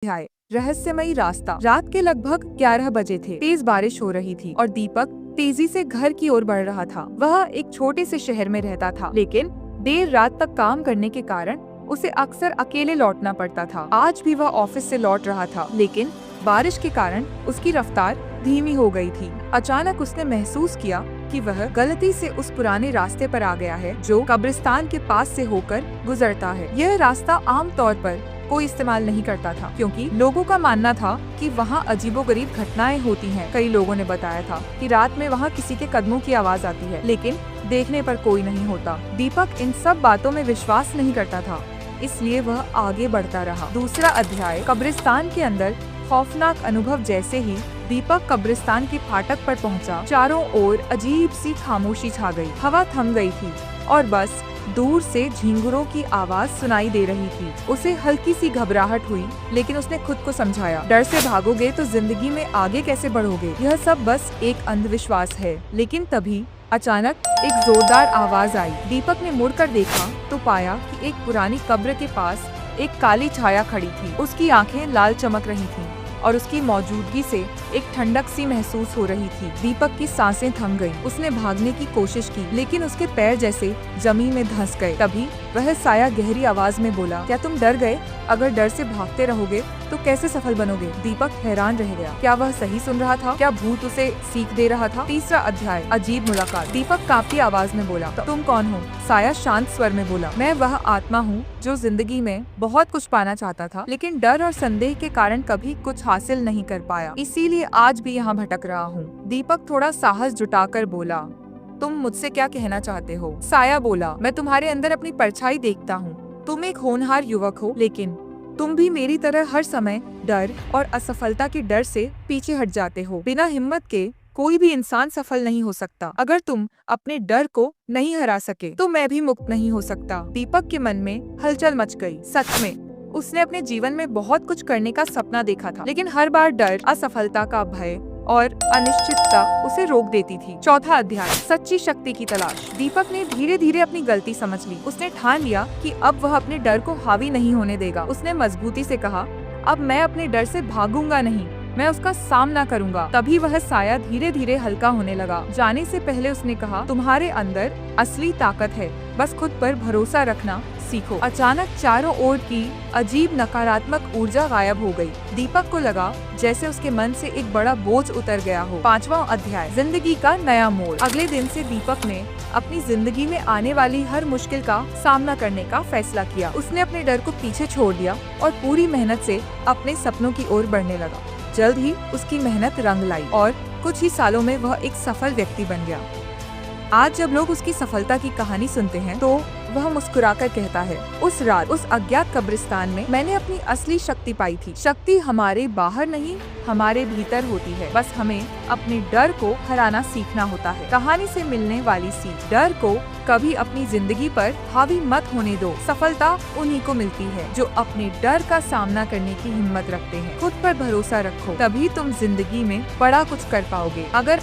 अध्याय रहस्यमयी रास्ता। रात के लगभग 11 बजे थे। तेज बारिश हो रही थी और दीपक तेजी से घर की ओर बढ़ रहा था। वह एक छोटे से शहर में रहता था, लेकिन देर रात तक काम करने के कारण उसे अक्सर अकेले लौटना पड़ता था। आज भी वह ऑफिस से लौट रहा था, लेकिन बारिश के कारण उसकी रफ्तार धीमी हो गई थी। अचानक उसने महसूस किया कि वह गलती से उस पुराने रास्ते पर आ गया है जो कब्रिस्तान के पास से होकर गुजरता है। यह रास्ता आम तौर पर कोई इस्तेमाल नहीं करता था, क्योंकि लोगों का मानना था कि वहाँ अजीबोगरीब घटनाएं होती हैं। कई लोगों ने बताया था कि रात में वहाँ किसी के कदमों की आवाज आती है, लेकिन देखने पर कोई नहीं होता। दीपक इन सब बातों में विश्वास नहीं करता था, इसलिए वह आगे बढ़ता रहा। दूसरा अध्याय कब्रिस्तान के अंदर। खौफनाक अनुभव। जैसे ही दीपक कब्रिस्तान के फाटक पर पहुंचा, चारों ओर अजीब सी खामोशी छा गई। हवा थम गई थी और बस दूर से झींगुरों की आवाज सुनाई दे रही थी। उसे हल्की सी घबराहट हुई, लेकिन उसने खुद को समझाया, डर से भागोगे तो जिंदगी में आगे कैसे बढ़ोगे? यह सब बस एक अंधविश्वास है। लेकिन तभी अचानक एक जोरदार आवाज आई। दीपक ने मुड़कर देखा तो पाया कि एक पुरानी कब्र के पास एक काली छाया खड़ी थी। उसकी आंखें लाल चमक रही थीं और उसकी मौजूदगी से एक ठंडक सी महसूस हो रही थी। दीपक की सांसें थम गईं। उसने भागने की कोशिश की, लेकिन उसके पैर जैसे जमीन में धंस गए। तभी वह साया गहरी आवाज में बोला, क्या तुम डर गए? अगर डर से भागते रहोगे तो कैसे सफल बनोगे? दीपक हैरान रह गया। क्या वह सही सुन रहा था? क्या भूत उसे सीख दे रहा था? तीसरा अध्याय अजीब मुलाकात। दीपक कांपती आवाज में बोला, तुम कौन हो? साया शांत स्वर में बोला, मैं वह आत्मा हूँ जो जिंदगी में बहुत कुछ पाना चाहता था, लेकिन डर और संदेह के कारण कभी कुछ हासिल नहीं कर पाया, इसीलिए आज भी यहाँ भटक रहा हूँ। दीपक थोड़ा साहस जुटाकर बोला, तुम मुझसे क्या कहना चाहते हो? साया बोला, मैं तुम्हारे अंदर अपनी परछाई देखता हूँ। तुम एक होनहार युवक हो, लेकिन तुम भी मेरी तरह हर समय डर और असफलता के डर से पीछे हट जाते हो। बिना हिम्मत के कोई भी इंसान सफल नहीं हो सकता। अगर तुम अपने डर को नहीं हरा सके तो मैं भी मुक्त नहीं हो सकता। दीपक के मन में हलचल मच गई। सच में उसने अपने जीवन में बहुत कुछ करने का सपना देखा था, लेकिन हर बार डर, असफलता का भय और अनिश्चितता उसे रोक देती थी। चौथा अध्याय सच्ची शक्ति की तलाश। दीपक ने धीरे धीरे अपनी गलती समझ ली। उसने ठान लिया कि अब वह अपने डर को हावी नहीं होने देगा। उसने मजबूती से कहा, अब मैं अपने डर से भागूंगा नहीं, मैं उसका सामना करूंगा। तभी वह साया धीरे धीरे हल्का होने लगा। जाने से पहले उसने कहा, तुम्हारे अंदर असली ताकत है, बस खुद पर भरोसा रखना सीखो। अचानक चारों ओर की अजीब नकारात्मक ऊर्जा गायब हो गई। दीपक को लगा जैसे उसके मन से एक बड़ा बोझ उतर गया हो। पांचवा अध्याय जिंदगी का नया मोड़। अगले दिन से दीपक ने अपनी जिंदगी में आने वाली हर मुश्किल का सामना करने का फैसला किया। उसने अपने डर को पीछे छोड़ दिया और पूरी मेहनत से अपने सपनों की ओर बढ़ने लगा। जल्द ही उसकी मेहनत रंग लाई और कुछ ही सालों में वह एक सफल व्यक्ति बन गया। आज जब लोग उसकी सफलता की कहानी सुनते हैं तो वह मुस्कुराकर कहता है, उस रात उस अज्ञात कब्रिस्तान में मैंने अपनी असली शक्ति पाई थी। शक्ति हमारे बाहर नहीं, हमारे भीतर होती है। बस हमें अपने डर को हराना सीखना होता है। कहानी से मिलने वाली सीख, डर को कभी अपनी जिंदगी पर हावी मत होने दो। सफलता उन्हीं को मिलती है जो अपने डर का सामना करने की हिम्मत रखते हैं। खुद पर भरोसा रखो, तभी तुम जिंदगी में बड़ा कुछ कर पाओगे। अगर